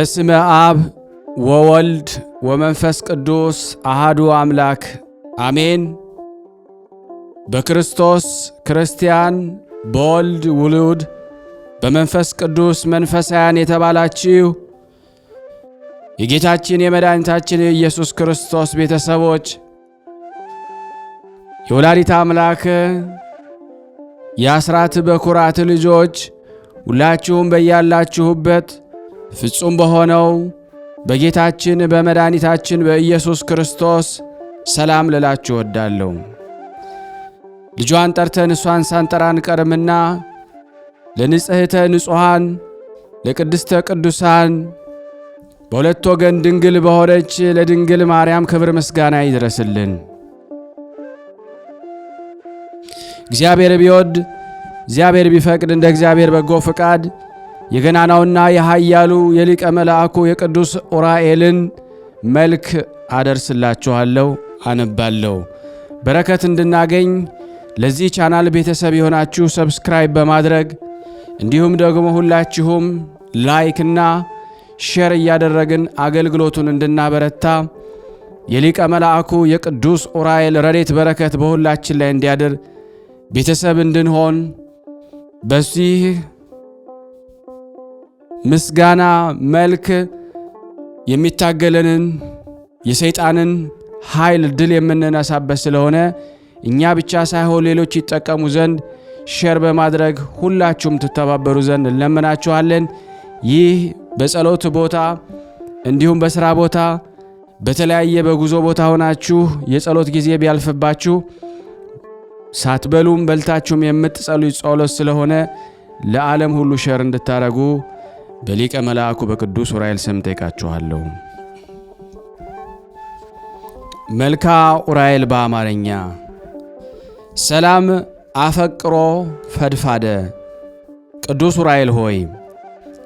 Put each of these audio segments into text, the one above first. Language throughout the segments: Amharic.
በስመ አብ ወወልድ ወመንፈስ ቅዱስ አሃዱ አምላክ አሜን። በክርስቶስ ክርስቲያን በወልድ ውሉድ በመንፈስ ቅዱስ መንፈሳውያን የተባላችሁ የጌታችን የመድኃኒታችን የኢየሱስ ክርስቶስ ቤተሰቦች የወላዲተ አምላክ የአስራት በኩራት ልጆች ሁላችሁም በያላችሁበት ፍጹም በሆነው በጌታችን በመድኃኒታችን በኢየሱስ ክርስቶስ ሰላም ልላችሁ እወዳለሁ። ልጇን ጠርተን እሷን ሳንጠራ አንቀርምና ለንጽሕተ ንጹሐን ለቅድስተ ቅዱሳን በሁለት ወገን ድንግል በሆነች ለድንግል ማርያም ክብር ምስጋና ይድረስልን። እግዚአብሔር ቢወድ እግዚአብሔር ቢፈቅድ እንደ እግዚአብሔር በጎ ፍቃድ የገናናውና የኃያሉ የሊቀ መልአኩ የቅዱስ ኡራኤልን መልክ አደርስላችኋለሁ፣ አነባለሁ። በረከት እንድናገኝ ለዚህ ቻናል ቤተሰብ የሆናችሁ ሰብስክራይብ በማድረግ እንዲሁም ደግሞ ሁላችሁም ላይክና ሼር እያደረግን አገልግሎቱን እንድናበረታ የሊቀ መልአኩ የቅዱስ ኡራኤል ረድኤት በረከት በሁላችን ላይ እንዲያድር ቤተሰብ እንድንሆን በዚህ ምስጋና መልክ የሚታገለንን የሰይጣንን ኃይል ድል የምንነሳበት ስለሆነ እኛ ብቻ ሳይሆን ሌሎች ይጠቀሙ ዘንድ ሼር በማድረግ ሁላችሁም ትተባበሩ ዘንድ እንለምናችኋለን። ይህ በጸሎት ቦታ እንዲሁም በሥራ ቦታ በተለያየ በጉዞ ቦታ ሆናችሁ የጸሎት ጊዜ ቢያልፍባችሁ ሳትበሉም በልታችሁም የምትጸልዩ ጸሎት ስለሆነ ለዓለም ሁሉ ሼር እንድታረጉ በሊቀ መልአኩ በቅዱስ ኡራኤል ስም ጠይቃችኋለሁ። መልካ ኡራኤል በአማርኛ ሰላም አፈቅሮ ፈድፋደ። ቅዱስ ኡራኤል ሆይ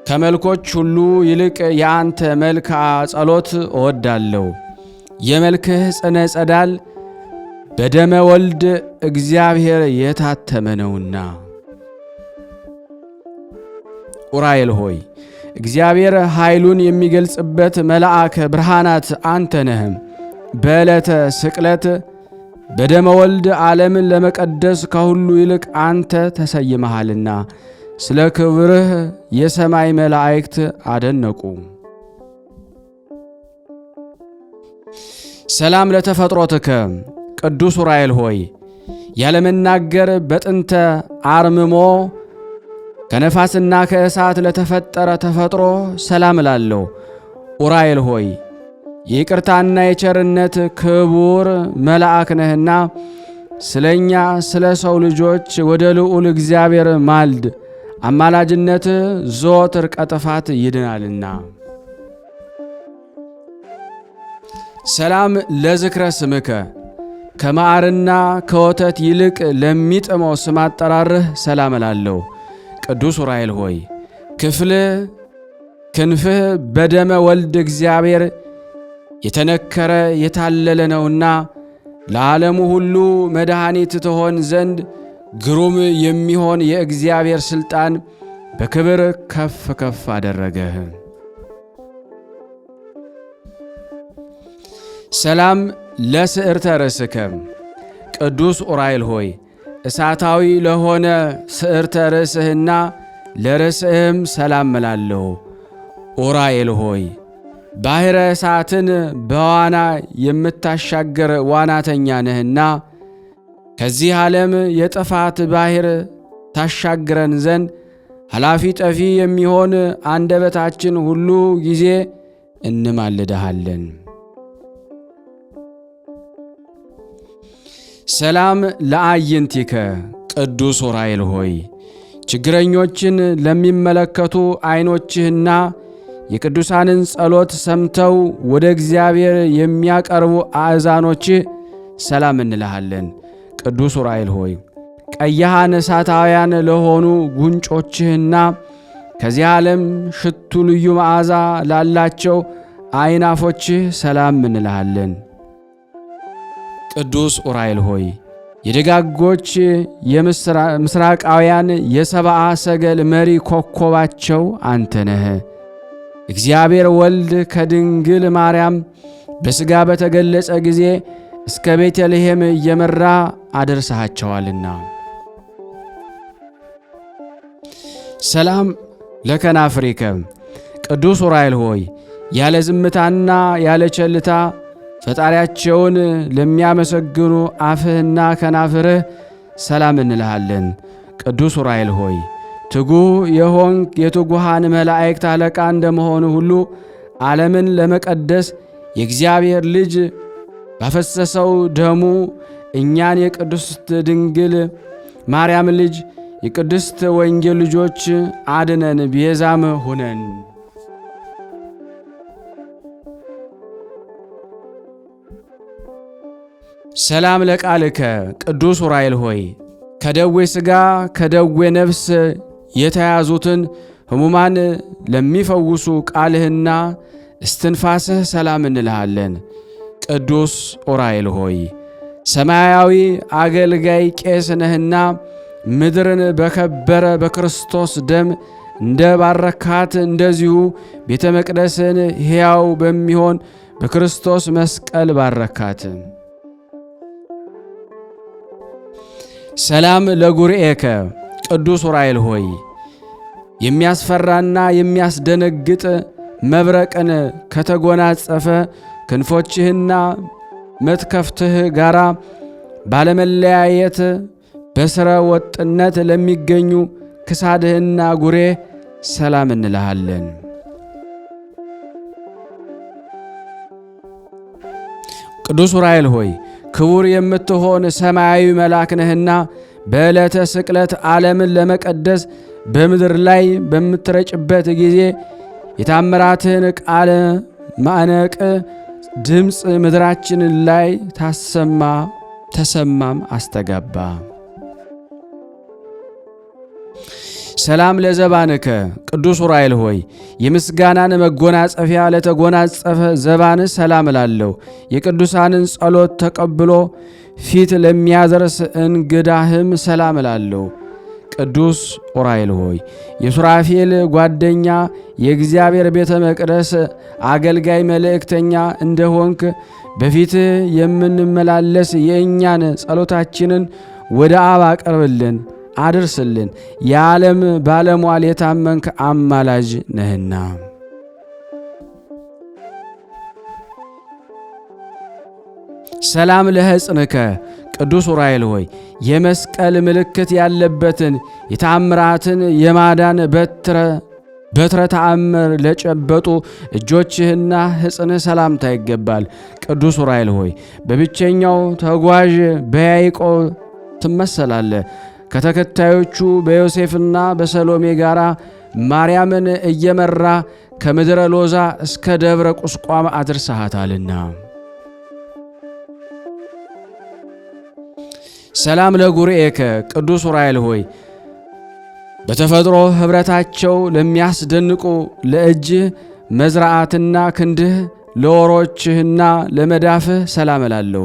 ከመልኮች ሁሉ ይልቅ የአንተ መልክዓ ጸሎት እወዳለሁ። የመልክህ ጽነ ጸዳል በደመ ወልድ እግዚአብሔር የታተመ ነውና። ኡራኤል ሆይ እግዚአብሔር ኃይሉን የሚገልጽበት መልአከ ብርሃናት አንተ ነህ። በዕለተ ስቅለት በደመ ወልድ ዓለምን ለመቀደስ ከሁሉ ይልቅ አንተ ተሰይመሃልና ስለ ክብርህ የሰማይ መላእክት አደነቁ። ሰላም ለተፈጥሮትከ ቅዱስ ኡራኤል ሆይ ያለመናገር በጥንተ አርምሞ ከነፋስና ከእሳት ለተፈጠረ ተፈጥሮ ሰላም እላለሁ። ኡራኤል ሆይ የይቅርታና የቸርነት ክቡር መልአክ ነህና ስለኛ ስለ ሰው ልጆች ወደ ልዑል እግዚአብሔር ማልድ። አማላጅነት ዘወትር ከጥፋት ይድናልና። ሰላም ለዝክረ ስምከ ከማዕርና ከወተት ይልቅ ለሚጥመው ስም አጠራርህ ሰላም እላለሁ። ቅዱስ ኡራኤል ሆይ ክንፍህ በደመ ወልድ እግዚአብሔር የተነከረ የታለለ ነውና ለዓለሙ ሁሉ መድኃኒት ትሆን ዘንድ ግሩም የሚሆን የእግዚአብሔር ሥልጣን በክብር ከፍ ከፍ አደረገህ። ሰላም ለስዕርተ ርእስከ ቅዱስ ኡራኤል ሆይ እሳታዊ ለሆነ ስዕርተ ርእስህና ለርእስህም ሰላም እላለሁ። ኡራኤል ሆይ ባሕረ እሳትን በዋና የምታሻገር ዋናተኛ ነህና ከዚህ ዓለም የጥፋት ባሕር ታሻግረን ዘንድ ኃላፊ ጠፊ የሚሆን አንደበታችን ሁሉ ጊዜ እንማልድሃለን። ሰላም ለአዕይንቲከ ቅዱስ ኡራኤል ሆይ ችግረኞችን ለሚመለከቱ ዐይኖችህና የቅዱሳንን ጸሎት ሰምተው ወደ እግዚአብሔር የሚያቀርቡ አእዛኖችህ ሰላም እንልሃለን። ቅዱስ ኡራኤል ሆይ ቀያሃን እሳታውያን ለሆኑ ጉንጮችህና ከዚህ ዓለም ሽቱ ልዩ መዓዛ ላላቸው አይናፎችህ ሰላም እንልሃለን። ቅዱስ ኡራኤል ሆይ የደጋጎች የምስራቃውያን የሰብአ ሰገል መሪ ኮከባቸው አንተ ነህ። እግዚአብሔር ወልድ ከድንግል ማርያም በሥጋ በተገለጸ ጊዜ እስከ ቤተልሔም እየመራ አደርሰሃቸዋልና። ሰላም ለከናፍሪከ ቅዱስ ዑራኤል ሆይ ያለ ዝምታና ያለ ቸልታ ፈጣሪያቸውን ለሚያመሰግኑ አፍህና ከናፍርህ ሰላም እንልሃለን። ቅዱስ ዑራኤል ሆይ ትጉህ የሆንክ የትጉሃን መላእክት አለቃ እንደመሆኑ ሁሉ ዓለምን ለመቀደስ የእግዚአብሔር ልጅ ባፈሰሰው ደሙ እኛን የቅድስት ድንግል ማርያም ልጅ የቅድስት ወንጌል ልጆች አድነን፣ ቤዛም ሁነን። ሰላም ለቃልከ ቅዱስ ዑራኤል ሆይ ከደዌ ሥጋ ከደዌ ነፍስ የተያዙትን ሕሙማን ለሚፈውሱ ቃልህና እስትንፋስህ ሰላም እንልሃለን። ቅዱስ ዑራኤል ሆይ ሰማያዊ አገልጋይ ቄስ ነህና ምድርን በከበረ በክርስቶስ ደም እንደ ባረካት እንደዚሁ ቤተ መቅደስን ሕያው በሚሆን በክርስቶስ መስቀል ባረካት። ሰላም ለጉርኤከ ቅዱስ ዑራኤል ሆይ የሚያስፈራና የሚያስደነግጥ መብረቅን ከተጎናጸፈ ክንፎችህና መትከፍትህ ጋራ ባለመለያየት በሥረ ወጥነት ለሚገኙ ክሳድህና ጉሬ ሰላም እንልሃለን። ቅዱስ ዑራኤል ሆይ ክቡር የምትሆን ሰማያዊ መልአክ ነህና በዕለተ ስቅለት ዓለምን ለመቀደስ በምድር ላይ በምትረጭበት ጊዜ የታምራትህን ቃለ ማዕነቅ ድምፅ ምድራችን ላይ ተሰማም አስተጋባ። ሰላም ለዘባንከ ቅዱስ ዑራኤል ሆይ የምስጋናን መጎናጸፊያ ለተጎናጸፈ ዘባን ሰላም እላለሁ። የቅዱሳንን ጸሎት ተቀብሎ ፊት ለሚያደርስ እንግዳህም ሰላም እላለሁ። ቅዱስ ዑራኤል ሆይ የሱራፌል ጓደኛ የእግዚአብሔር ቤተ መቅደስ አገልጋይ መልእክተኛ እንደሆንክ በፊትህ የምንመላለስ የእኛን ጸሎታችንን ወደ አብ አቀርብልን አድርስልን። የዓለም ባለሟል የታመንክ አማላጅ ነህና። ሰላም ለሕፅንከ ቅዱስ ዑራኤል ሆይ የመስቀል ምልክት ያለበትን የታምራትን የማዳን በትረ ተአምር ለጨበጡ እጆችህና ሕፅንህ ሰላምታ ይገባል። ቅዱስ ዑራኤል ሆይ በብቸኛው ተጓዥ በያዕቆብ ትመሰላለህ። ከተከታዮቹ በዮሴፍና በሰሎሜ ጋር ማርያምን እየመራ ከምድረ ሎዛ እስከ ደብረ ቁስቋም አድርሰሃታልና። ሰላም ለጉርኤከ ቅዱስ ዑራኤል ሆይ በተፈጥሮ ኅብረታቸው ለሚያስደንቁ ለእጅህ መዝራዓትና ክንድህ ለወሮችህና ለመዳፍህ ሰላም እላለሁ።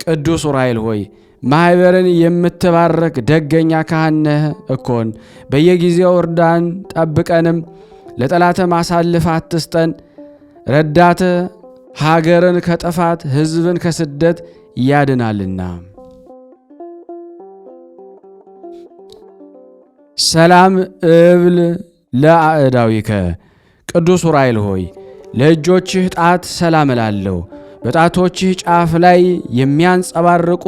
ቅዱስ ዑራኤል ሆይ ማኅበርን የምትባረክ ደገኛ ካህን ነህ እኮን። በየጊዜው እርዳን ጠብቀንም፣ ለጠላትም አሳልፈህ አትስጠን። ረዳት ሀገርን ከጥፋት ሕዝብን ከስደት ያድናልና። ሰላም እብል ለአእዳዊከ ቅዱስ ዑራኤል ሆይ ለእጆችህ ጣት ሰላም እላለሁ። በጣቶችህ ጫፍ ላይ የሚያንጸባርቁ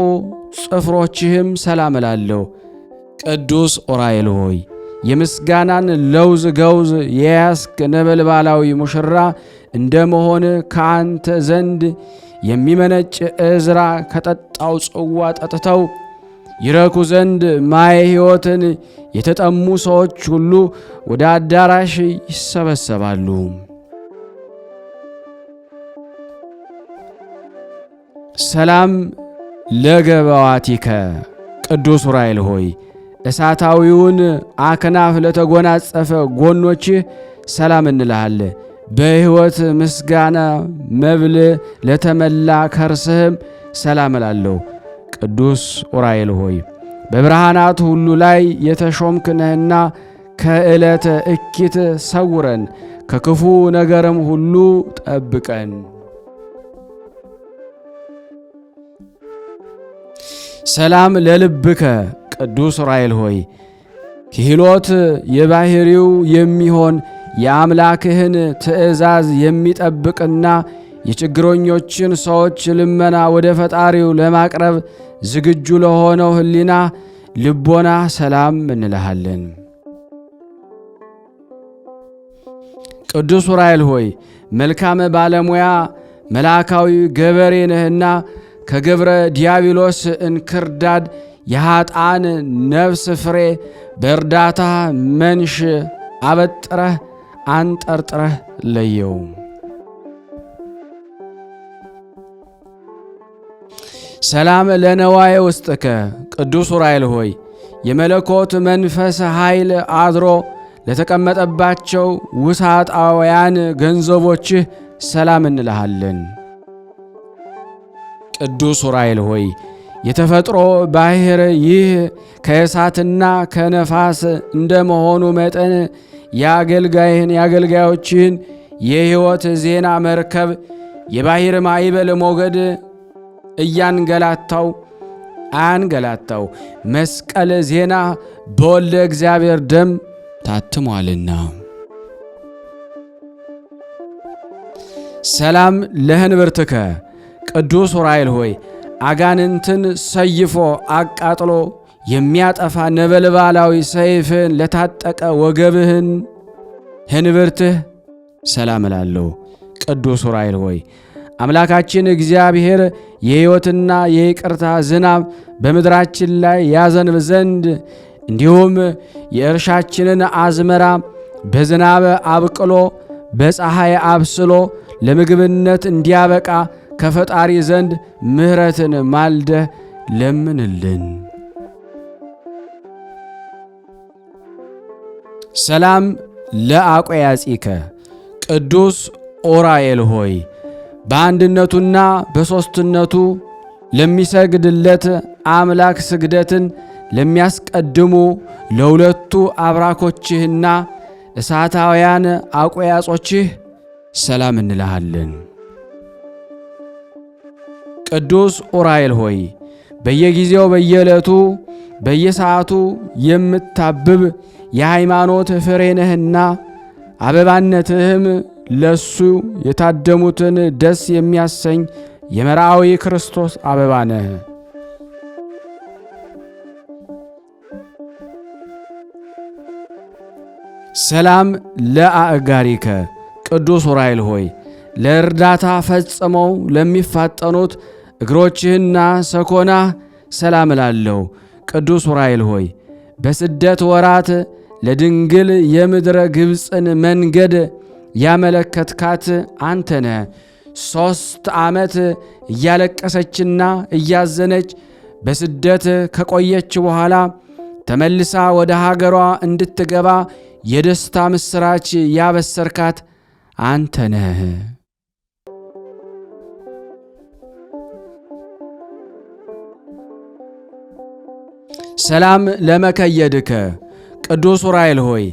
ጽፍሮችህም ሰላም እላለሁ። ቅዱስ ዑራኤል ሆይ የምስጋናን ለውዝ ገውዝ የያዝክ ነበልባላዊ ሙሽራ እንደመሆን ከአንተ ዘንድ የሚመነጭ ዕዝራ ከጠጣው ጽዋ ጠጥተው ይረኩ ዘንድ ማየ ሕይወትን የተጠሙ ሰዎች ሁሉ ወደ አዳራሽ ይሰበሰባሉ። ሰላም ለገባዋቲከ ቅዱስ ዑራኤል ሆይ እሳታዊውን አክናፍ ለተጎናጸፈ ጎኖችህ ሰላም እንልሃለን። በሕይወት ምስጋና መብል ለተመላ ከርስህም ሰላም እላለሁ። ቅዱስ ዑራኤል ሆይ በብርሃናት ሁሉ ላይ የተሾምክ ነህና ከዕለተ እኪት ሰውረን፣ ከክፉ ነገርም ሁሉ ጠብቀን። ሰላም ለልብከ ቅዱስ ዑራኤል ሆይ ክህሎት የባሕሪው የሚሆን የአምላክህን ትእዛዝ የሚጠብቅና የችግረኞችን ሰዎች ልመና ወደ ፈጣሪው ለማቅረብ ዝግጁ ለሆነው ሕሊና ልቦና ሰላም እንልሃለን። ቅዱስ ዑራኤል ሆይ መልካም ባለሙያ መልአካዊ ገበሬ ነህና ከገብረ ዲያብሎስ እንክርዳድ የኀጣን ነፍስ ፍሬ በእርዳታ መንሽ አበጥረህ አንጠርጥረህ ለየው። ሰላም ለነዋየ ውስጥከ ቅዱስ ዑራኤል ሆይ የመለኮት መንፈስ ኃይል አድሮ ለተቀመጠባቸው ውሳጣውያን ገንዘቦችህ ሰላም እንልሃለን። ቅዱስ ዑራኤል ሆይ የተፈጥሮ ባሕር ይህ ከእሳትና ከነፋስ እንደመሆኑ መጠን የአገልጋዮችህን የሕይወት ዜና መርከብ የባሕር ማዕበል ሞገድ አያንገላታው መስቀል ዜና በወልደ እግዚአብሔር ደም ታትሟልና። ሰላም ለህንብርትከ ቅዱስ ዑራኤል ሆይ አጋንንትን ሰይፎ አቃጥሎ የሚያጠፋ ነበልባላዊ ሰይፍን ለታጠቀ ወገብህን ህንብርትህ ሰላም እላለሁ። ቅዱስ ዑራኤል ሆይ አምላካችን እግዚአብሔር የሕይወትና የይቅርታ ዝናብ በምድራችን ላይ ያዘንብ ዘንድ እንዲሁም የእርሻችንን አዝመራ በዝናብ አብቅሎ በፀሐይ አብስሎ ለምግብነት እንዲያበቃ ከፈጣሪ ዘንድ ምሕረትን ማልደህ ለምንልን። ሰላም ለአቆያጺከ ቅዱስ ዑራኤል ሆይ በአንድነቱና በሦስትነቱ ለሚሰግድለት አምላክ ስግደትን ለሚያስቀድሙ ለሁለቱ አብራኮችህና እሳታውያን አቆያጾችህ ሰላም እንልሃለን። ቅዱስ ዑራኤል ሆይ በየጊዜው በየዕለቱ በየሰዓቱ የምታብብ የሃይማኖት ፍሬ ነህና አበባነትህም ለሱ የታደሙትን ደስ የሚያሰኝ የመርአዊ ክርስቶስ አበባ ነህ። ሰላም ለአእጋሪከ ቅዱስ ዑራኤል ሆይ ለእርዳታ ፈጽመው ለሚፋጠኑት እግሮችህና ሰኮናህ ሰላም እላለሁ። ቅዱስ ዑራኤል ሆይ በስደት ወራት ለድንግል የምድረ ግብፅን መንገድ ያመለከትካት አንተ ነህ። 3 ዓመት እያለቀሰችና እያዘነች በስደት ከቆየች በኋላ ተመልሳ ወደ ሀገሯ እንድትገባ የደስታ ምስራች ያበሰርካት አንተ ነህ። ሰላም ለመከየድከ ቅዱስ ዑራኤል ሆይ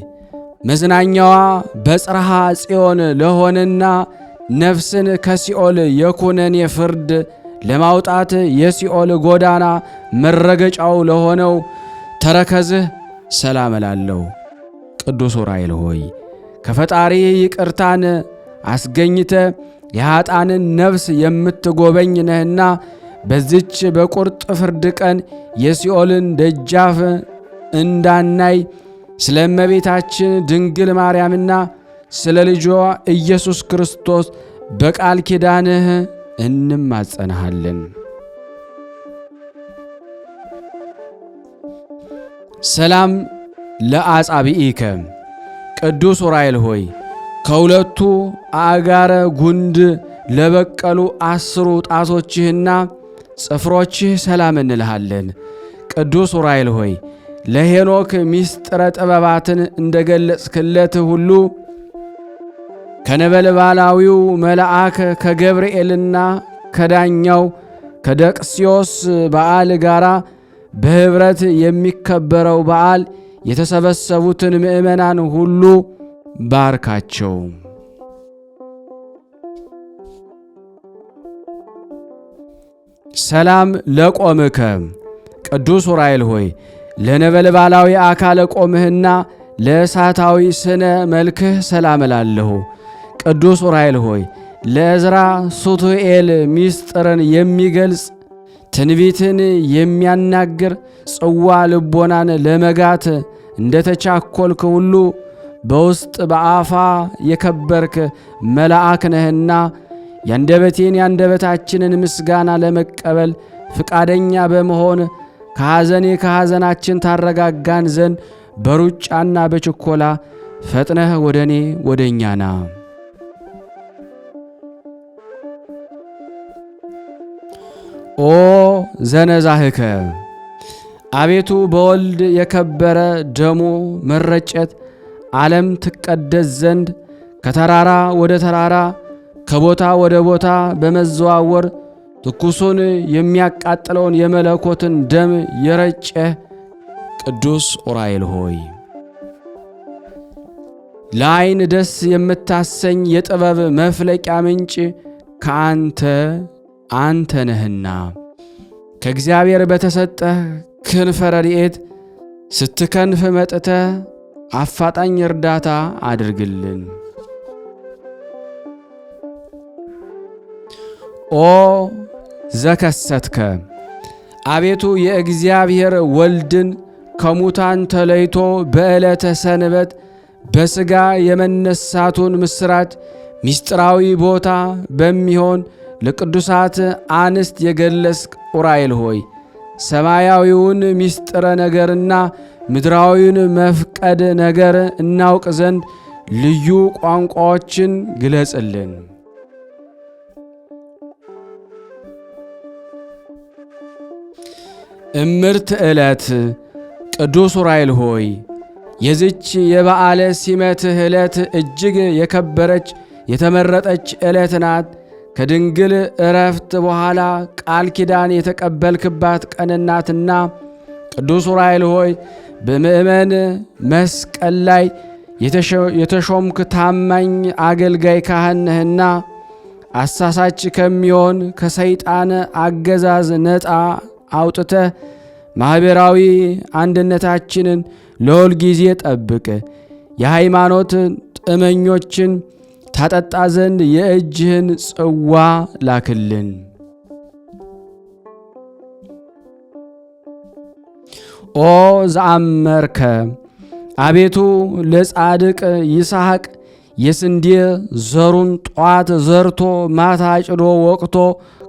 መዝናኛዋ በጽርሐ ጽዮን ለሆነና ነፍስን ከሲኦል የኩነኔ ፍርድ ለማውጣት የሲኦል ጎዳና መረገጫው ለሆነው ተረከዝህ ሰላም እላለሁ። ቅዱስ ዑራኤል ሆይ ከፈጣሪ ይቅርታን አስገኝተ የኀጣንን ነፍስ የምትጎበኝ ነህና በዚች በቁርጥ ፍርድ ቀን የሲኦልን ደጃፍ እንዳናይ ስለ እመቤታችን ድንግል ማርያምና ስለ ልጇ ኢየሱስ ክርስቶስ በቃል ኪዳንህ እንማጸንሃለን። ሰላም ለአጻብኢከ ቅዱስ ዑራኤል ሆይ ከሁለቱ አጋረ ጉንድ ለበቀሉ 10 ጣቶችህና ጽፍሮችህ ሰላም እንልሃለን። ቅዱስ ዑራኤል ሆይ ለሄኖክ ሚስጥረ ጥበባትን እንደገለጽክለት ሁሉ ከነበልባላዊው መልአክ ከገብርኤልና ከዳኛው ከደቅስዮስ በዓል ጋር በኅብረት የሚከበረው በዓል የተሰበሰቡትን ምእመናን ሁሉ ባርካቸው። ሰላም ለቆምከ ቅዱስ ዑራኤል ሆይ ለነበልባላዊ አካለ ቆምህና ለእሳታዊ ስነ መልክህ ሰላም እላለሁ። ቅዱስ ዑራኤል ሆይ ለዕዝራ ሱቱኤል ምስጢርን የሚገልጽ ትንቢትን የሚያናግር ጽዋ ልቦናን ለመጋት እንደተቻኰልክ ሁሉ በውስጥ በአፋ የከበርክ መልአክ ነህና ያንደበታችንን ምስጋና ለመቀበል ፍቃደኛ በመሆን ከሐዘናችን ታረጋጋን ዘንድ በሩጫና በችኮላ ፈጥነህ ወደ እኛ ና። ኦ ዘነዛህከ አቤቱ በወልድ የከበረ ደሙ መረጨት ዓለም ትቀደስ ዘንድ ከተራራ ወደ ተራራ ከቦታ ወደ ቦታ በመዘዋወር ትኩሱን የሚያቃጥለውን የመለኮትን ደም የረጨ ቅዱስ ዑራኤል ሆይ ለዓይን ደስ የምታሰኝ የጥበብ መፍለቂያ ምንጭ አንተ ነህና ከእግዚአብሔር በተሰጠህ ክንፈ ረድኤት ስትከንፍ መጥተህ አፋጣኝ እርዳታ አድርግልን። ኦ ዘከሰትከ አቤቱ የእግዚአብሔር ወልድን ከሙታን ተለይቶ በዕለተ ሰንበት በሥጋ የመነሳቱን ምስራች ምስጢራዊ ቦታ በሚሆን ለቅዱሳት አንስት የገለጽክ ዑራኤል ሆይ ሰማያዊውን ምስጢረ ነገርና ምድራዊውን መፍቀድ ነገር እናውቅ ዘንድ ልዩ ቋንቋዎችን ግለጽልን። እምርት ዕለት ቅዱስ ዑራኤል ሆይ የዚች የበዓለ ሲመትህ ዕለት እጅግ የከበረች የተመረጠች ዕለት ናት። ከድንግል ዕረፍት በኋላ ቃል ኪዳን የተቀበልክባት ቀንናትና ቅዱስ ዑራኤል ሆይ በምእመን መስቀል ላይ የተሾምክ ታማኝ አገልጋይ ካህን ነህና አሳሳች ከሚሆን ከሰይጣን አገዛዝ ነፃ አውጥተህ ማኅበራዊ አንድነታችንን ለሁል ጊዜ ጠብቅ። የሃይማኖት ጥመኞችን ታጠጣ ዘንድ የእጅህን ጽዋ ላክልን። ኦ ዘአመርከ አቤቱ ለጻድቅ ይስሐቅ የስንዴ ዘሩን ጧት ዘርቶ ማታ አጭዶ ወቅቶ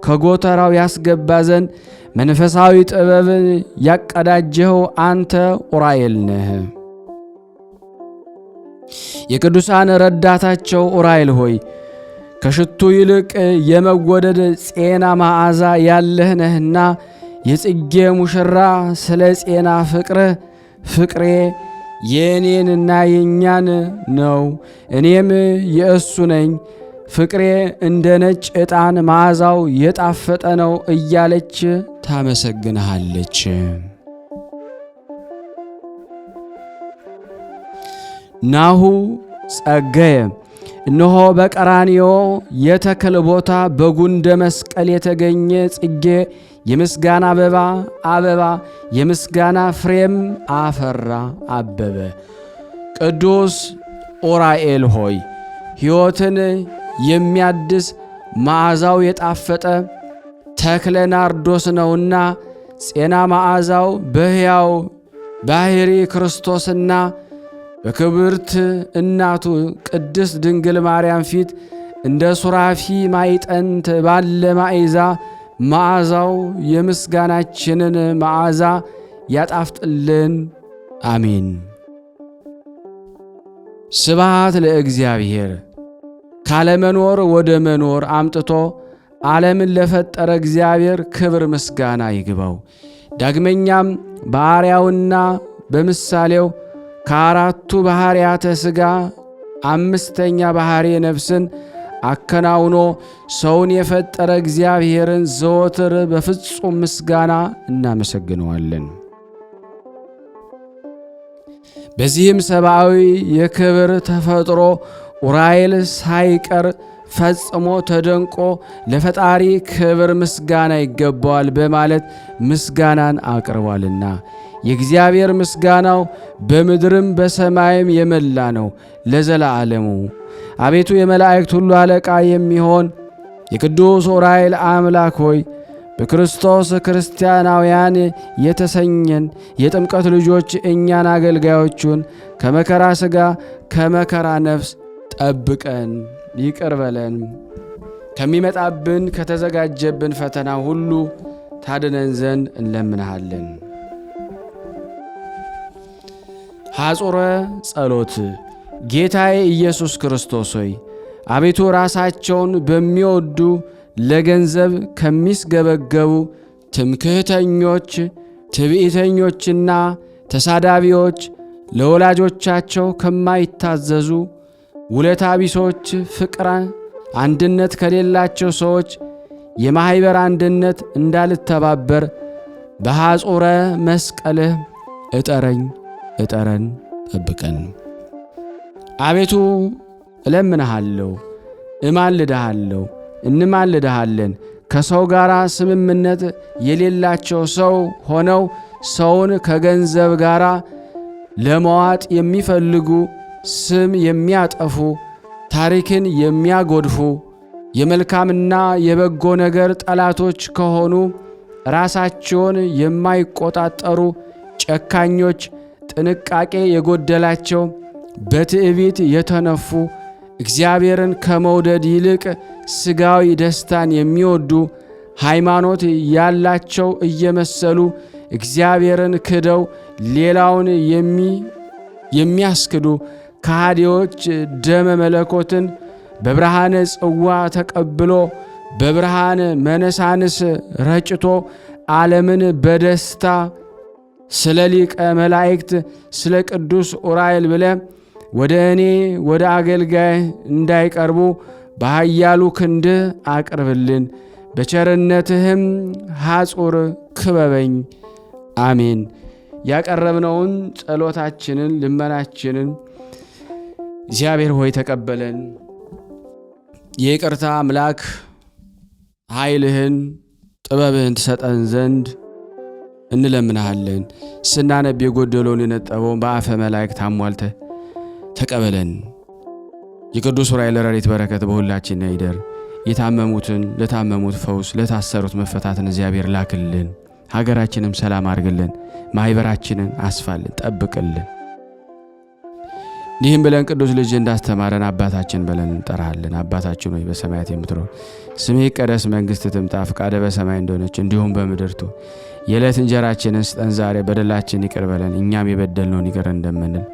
ከጎተራው ያስገባ ዘንድ መንፈሳዊ ጥበብን ያቀዳጀኸው አንተ ዑራኤል ነህ። የቅዱሳን ረዳታቸው ዑራኤል ሆይ ከሽቱ ይልቅ የመወደድ ጼና መዓዛ ያለህ ነህና የጽጌ ሙሽራ ስለ ጼና ፍቅሬ የእኔንና የእኛን ነው፣ እኔም የእሱ ነኝ። ፍቅሬ እንደ ነጭ ዕጣን መዓዛው የጣፈጠ ነው እያለች ታመሰግንሃለች። ናሁ ጸገየ እነሆ በቀራንዮ የተክል ቦታ በጉንደ መስቀል የተገኘ ጽጌ የምስጋና አበባ የምስጋና ፍሬም አፈራ አበበ። ቅዱስ ዑራኤል ሆይ ሕይወትን የሚያድስ መዓዛው የጣፈጠ ተክለ ናርዶስ ነውና ጼና መዓዛው በሕያው ባሕሪ ክርስቶስና በክብርት እናቱ ቅድስት ድንግል ማርያም ፊት እንደ ሱራፊ ማይጠንት ባለ ማዕዛ መዓዛው የምስጋናችንን መዓዛ ያጣፍጥልን። አሜን። ስብሐት ለእግዚአብሔር። ካለመኖር ወደ መኖር አምጥቶ ዓለምን ለፈጠረ እግዚአብሔር ክብር ምስጋና ይግባው። ዳግመኛም በአርአያውና በምሳሌው ከአራቱ ባሕርያተ ሥጋ አምስተኛ ባሕርየ ነፍስን አከናውኖ ሰውን የፈጠረ እግዚአብሔርን ዘወትር በፍጹም ምስጋና እናመሰግነዋለን። በዚህም ሰብአዊ የክብር ተፈጥሮ ዑራኤል ሳይቀር ፈጽሞ ተደንቆ ለፈጣሪ ክብር ምስጋና ይገባዋል በማለት ምስጋናን አቅርቧልና የእግዚአብሔር ምስጋናው በምድርም በሰማይም የመላ ነው ለዘላለሙ። አቤቱ የመላእክት ሁሉ አለቃ የሚሆን የቅዱስ ዑራኤል አምላክ ሆይ በክርስቶስ ክርስቲያናውያን የተሰኘን የጥምቀት ልጆች እኛን አገልጋዮቹን ከመከራ ሥጋ ከመከራ ነፍስ ጠብቀን ይቅር በለን። ከሚመጣብን ከተዘጋጀብን ፈተና ሁሉ ታድነን ዘንድ እንለምንሃለን። ሐጹረ ጸሎት። ጌታዬ ኢየሱስ ክርስቶስ ሆይ አቤቱ ራሳቸውን በሚወዱ ለገንዘብ ከሚስገበገቡ ትምክህተኞች፣ ትዕቢተኞችና ተሳዳቢዎች፣ ለወላጆቻቸው ከማይታዘዙ ውለታ ቢሶች፣ ፍቅር አንድነት ከሌላቸው ሰዎች የማኅበር አንድነት እንዳልተባበር በሐጹረ መስቀልህ እጠረን ጠብቀን። አቤቱ እለምንሃለሁ፣ እማልድሃለሁ፣ እንማልድሃለን። ከሰው ጋር ስምምነት የሌላቸው ሰው ሆነው ሰውን ከገንዘብ ጋር ለመዋጥ የሚፈልጉ፣ ስም የሚያጠፉ፣ ታሪክን የሚያጎድፉ፣ የመልካምና የበጎ ነገር ጠላቶች ከሆኑ ራሳቸውን የማይቆጣጠሩ ጨካኞች፣ ጥንቃቄ የጎደላቸው፣ በትዕቢት የተነፉ፣ እግዚአብሔርን ከመውደድ ይልቅ ሥጋዊ ደስታን የሚወዱ፣ ሃይማኖት ያላቸው እየመሰሉ እግዚአብሔርን ክደው ሌላውን የሚያስክዱ ከሃዲዎች፣ ደመ መለኮትን በብርሃነ ጽዋ ተቀብሎ በብርሃን መነሳንስ ረጭቶ ዓለምን በደስታ ስለ ሊቀ መላእክት ስለ ቅዱስ ዑራኤል ብለ ወደ እኔ ወደ አገልጋይ እንዳይቀርቡ በኃያሉ ክንድህ አቅርብልን። በቸርነትህም ሐጹር ክበበኝ። አሜን። ያቀረብነውን ጸሎታችንን ልመናችንን እግዚአብሔር ሆይ ተቀበለን። የይቅርታ አምላክ ኃይልህን ጥበብህን ትሰጠን ዘንድ እንለምንሃለን። ስናነብ የጎደለውን የነጠበውን በአፈ መላእክት አሟልተህ ተቀበለን። የቅዱስ ዑራኤል ረድኤት በረከት በሁላችን ይደር። ለታመሙት ፈውስ፣ ለታሰሩት መፈታትን እግዚአብሔር ላክልን። ሀገራችንም ሰላም አድርግልን። ማኅበራችንን አስፋልን፣ ጠብቅልን። ይህም ብለን ቅዱስ ልጅ እንዳስተማረን አባታችን ብለን እንጠራሃለን። አባታችን ሆይ በሰማያት የምትኖር ስምህ ይቀደስ፣ መንግሥትህ ትምጣ፣ ፈቃድህ በሰማይ እንደሆነች እንዲሁም በምድር ትሁን። የዕለት እንጀራችንን ስጠን ዛሬ፣ በደላችን ይቅር በለን እኛም የበደልነውን ይቅር እንደምንል።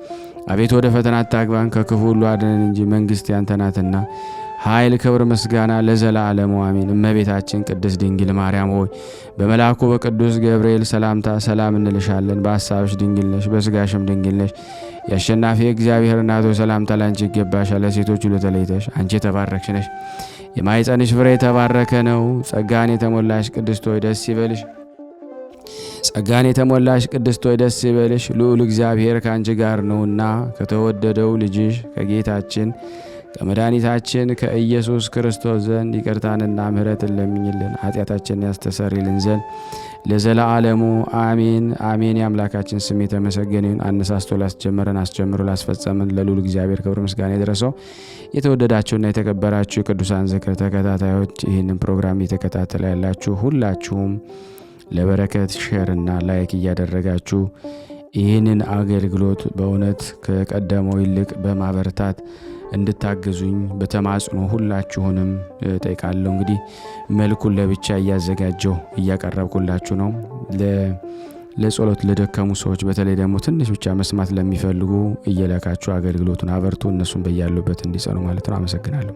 አቤቱ ወደ ፈተና አታግባን ከክፉ ሁሉ አድነን እንጂ መንግሥት ያንተ ናትና ኃይል፣ ክብር፣ ምስጋና ለዘላለሙ አሜን። እመቤታችን ቅድስት ድንግል ማርያም ሆይ በመልአኩ በቅዱስ ገብርኤል ሰላምታ ሰላም እንልሻለን። በሐሳብሽ ድንግል ነሽ፣ በሥጋሽም ድንግል ነሽ። የአሸናፊ እግዚአብሔር እናት ሆይ ሰላምታ ላንቺ ይገባሻል። ለሴቶች ሁሉ ተለይተሽ አንቺ የተባረክሽ ነሽ፣ የማኅፀንሽ ፍሬ የተባረከ ነው። ጸጋን የተሞላሽ ቅድስት ሆይ ደስ ይበልሽ። ጸጋን የተሞላሽ ቅድስት ሆይ ደስ ይበልሽ፣ ልዑል እግዚአብሔር ከአንቺ ጋር ነውና ከተወደደው ልጅሽ ከጌታችን ከመድኃኒታችን ከኢየሱስ ክርስቶስ ዘንድ ይቅርታንና ምሕረትን ለምኝልን ኃጢአታችንን ያስተሰርይልን ዘንድ ለዘላለሙ አሜን አሜን። የአምላካችን ስም የተመሰገነ ይሁን። አነሳስቶ ላስጀመረን አስጀምሮ ላስፈጸመን ለልዑል እግዚአብሔር ክብር ምስጋና ይድረሰው። የተወደዳችሁና የተከበራችሁ የቅዱሳን ዝክር ተከታታዮች ይህንን ፕሮግራም እየተከታተለ ያላችሁ ሁላችሁም ለበረከት ሼርና ላይክ እያደረጋችሁ ይህንን አገልግሎት በእውነት ከቀደመው ይልቅ በማበረታት እንድታገዙኝ በተማጽኖ ሁላችሁንም ጠይቃለሁ። እንግዲህ መልኩን ለብቻ እያዘጋጀው እያቀረብኩላችሁ ነው። ለጸሎት ለደከሙ ሰዎች በተለይ ደግሞ ትንሽ ብቻ መስማት ለሚፈልጉ እየላካችሁ አገልግሎቱን አበርቱ። እነሱም በያሉበት እንዲጸኑ ማለት ነው። አመሰግናለሁ።